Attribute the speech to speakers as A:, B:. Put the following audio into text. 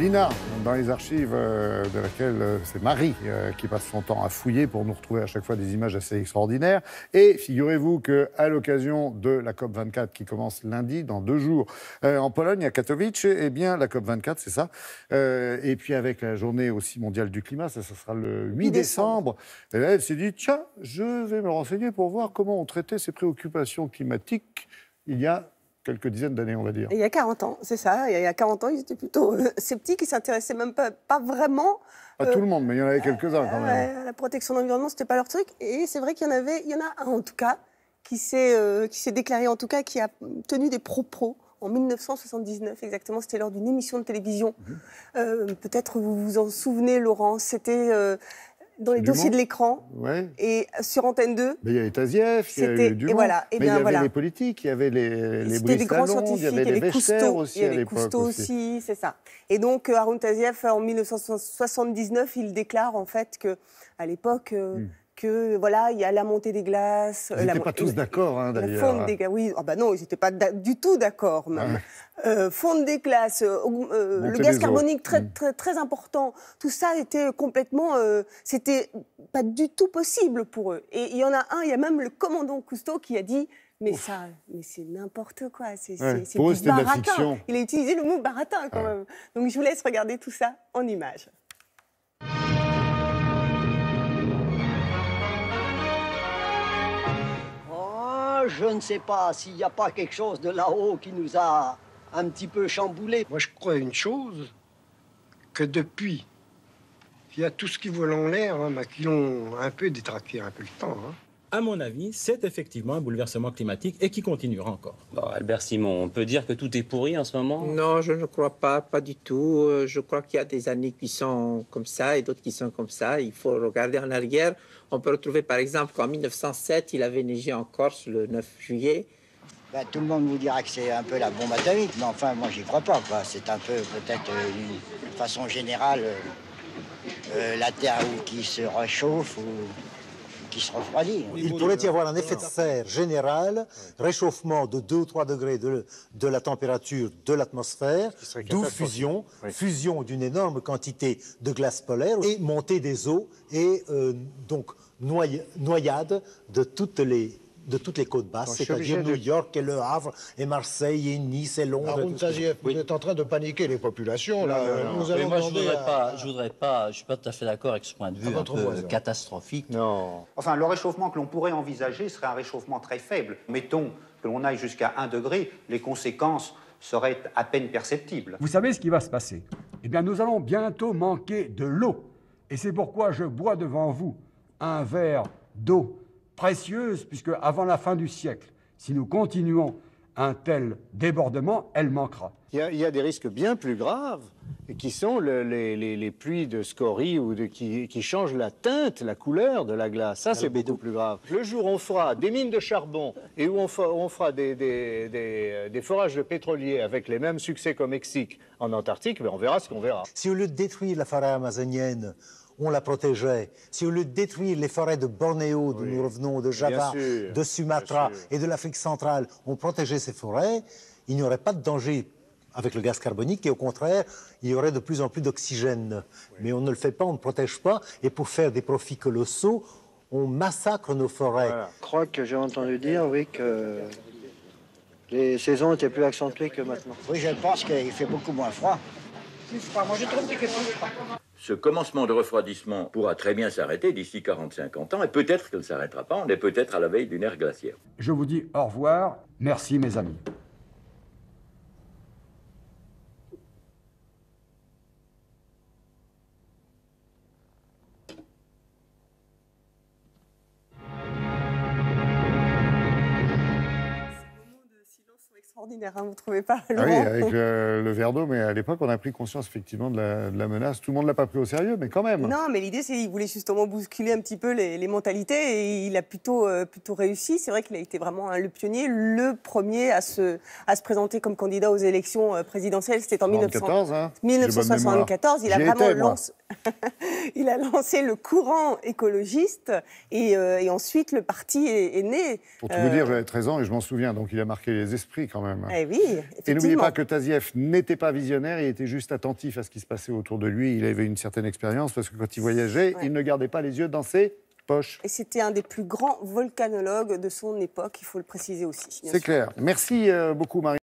A: Lina, dans les archives de laquelle c'est Marie qui passe son temps à fouiller pour nous retrouver à chaque fois des images assez extraordinaires. Et figurez-vous qu'à l'occasion de la COP24 qui commence lundi, dans 2 jours, en Pologne, à Katowice, eh bien, la COP24, c'est ça. Et puis avec la journée aussi mondiale du climat, ça sera le 8 décembre. Et là, elle s'est dit, tiens, je vais me renseigner pour voir comment on traitait ces préoccupations climatiques il y a quelques dizaines d'années, on va dire.
B: Et il y a 40 ans, c'est ça. Il y a 40 ans, ils étaient plutôt sceptiques. Ils ne s'intéressaient même pas vraiment...
A: Pas tout le monde, mais il y en avait quelques-uns quand même.
B: La protection de l'environnement, ce n'était pas leur truc. Et c'est vrai qu'il y en a un en tout cas, qui s'est déclaré, en tout cas, qui a tenu des propos en 1979, exactement. C'était lors d'une émission de télévision. Peut-être vous vous en souvenez, Laurent. C'était... dans les dossiers de l'écran, et sur Antenne 2.
A: Mais il y avait Tazieff, il y avait Dumont,
B: voilà,
A: mais il y avait les politiques, il y avait les Brice Lalonde, il y avait les Wechter aussi à l'époque.
B: Il y avait Cousteau aussi, c'est ça. Et donc, Haroun Tazieff, en 1979, il déclare en fait qu'à l'époque... que voilà, il y a la montée des glaces.
A: Ils n'étaient pas tous d'accord, hein, d'ailleurs.
B: La fonte des glaces, oui. Ah bah non, ils n'étaient pas du tout d'accord, même. Fonte des glaces, le gaz carbonique très important, tout ça était complètement... c'était pas du tout possible pour eux. Et il y en a un, il y a même le commandant Cousteau qui a dit... Mais c'est n'importe quoi, c'est du baratin. Il a utilisé le mot baratin, quand même. Donc je vous laisse regarder tout ça en images.
C: Je ne sais pas s'il n'y a pas quelque chose de là-haut qui nous a un petit peu chamboulé.
D: Moi, je crois une chose, que depuis, il y a tout ce qui vole en l'air, qui l'ont un peu détraqué un peu le temps.
E: À mon avis, c'est effectivement un bouleversement climatique et qui continuera encore.
F: Bon, Albert Simon, on peut dire que tout est pourri en ce moment?
G: Non, je ne crois pas du tout. Je crois qu'il y a des années qui sont comme ça et d'autres qui sont comme ça. Il faut regarder en arrière. On peut retrouver par exemple qu'en 1907, il avait neigé en Corse le 9 juillet.
C: Ben, tout le monde vous dira que c'est un peu la bombe atomique, mais enfin, moi, j'y crois pas. C'est un peu, peut-être, d'une façon générale, la Terre qui se réchauffe ou qui se refroidit.
H: Il pourrait y avoir un effet de serre général, réchauffement de 2 ou 3 degrés de la température de l'atmosphère, d'où fusion, fusion d'une énorme quantité de glace polaire et montée des eaux et donc noyade de toutes les côtes basses, c'est-à-dire New York et Le Havre et Marseille et Nice et Londres.
D: Haroun Tazieff, vous êtes en train de paniquer les populations. Là.
F: Moi, je voudrais pas, je suis pas tout à fait d'accord avec ce point de vue un peu catastrophique.
I: Non. Enfin, le réchauffement que l'on pourrait envisager serait un réchauffement très faible. Mettons que l'on aille jusqu'à 1 degré, les conséquences seraient à peine perceptibles.
J: Vous savez ce qui va se passer? Eh bien, nous allons bientôt manquer de l'eau. Et c'est pourquoi je bois devant vous un verre d'eau précieuse, puisque avant la fin du siècle, si nous continuons un tel débordement, elle manquera.
K: Il y a des risques bien plus graves, qui sont les pluies de scorie ou qui changent la teinte, la couleur de la glace. Ça, c'est beaucoup plus grave. Le jour où on fera des mines de charbon et où on fera des forages de pétroliers avec les mêmes succès qu'au Mexique, en Antarctique, mais on verra ce qu'on verra.
H: Si au lieu de détruire la forêt amazonienne, on la protégeait, si au lieu de détruire les forêts de Bornéo, d'où nous revenons, de Java, de Sumatra et de l'Afrique centrale, on protégeait ces forêts, il n'y aurait pas de danger avec le gaz carbonique et au contraire, il y aurait de plus en plus d'oxygène. Mais on ne le fait pas, on ne protège pas et pour faire des profits colossaux, on massacre nos forêts.
D: Voilà. Je crois que j'ai entendu dire, oui, que les saisons étaient plus accentuées que maintenant.
C: Oui, je pense qu'il fait beaucoup moins froid.
L: Plus froid, moi je trouve qu'il fait plus froid.
M: Ce commencement de refroidissement pourra très bien s'arrêter d'ici 40-50 ans, et peut-être qu'il ne s'arrêtera pas, on est peut-être à la veille d'une ère glaciaire.
J: Je vous dis au revoir, merci mes amis.
B: Extraordinaire, hein, vous ne trouvez pas, Laurent?
A: Oui, avec le verre d'eau, mais à l'époque, on a pris conscience effectivement de la menace. Tout le monde ne l'a pas pris au sérieux, mais quand même.
B: Non, mais l'idée, c'est qu'il voulait justement bousculer un petit peu les mentalités et il a plutôt réussi. C'est vrai qu'il a été vraiment le pionnier, le premier à se présenter comme candidat aux élections présidentielles. C'était en
A: 1974.
B: 1974. Il a vraiment lancé... Il a lancé le courant écologiste et ensuite le parti est né.
A: Pour tout vous dire, j'avais 13 ans et je m'en souviens, donc il a marqué les esprits quand même.
B: Eh oui,
A: et n'oubliez pas que Tazieff n'était pas visionnaire, il était juste attentif à ce qui se passait autour de lui. Il avait une certaine expérience parce que quand il voyageait, il ne gardait pas les yeux dans ses poches.
B: Et c'était un des plus grands volcanologues de son époque, il faut le préciser aussi.
A: C'est clair. Merci beaucoup, Marie.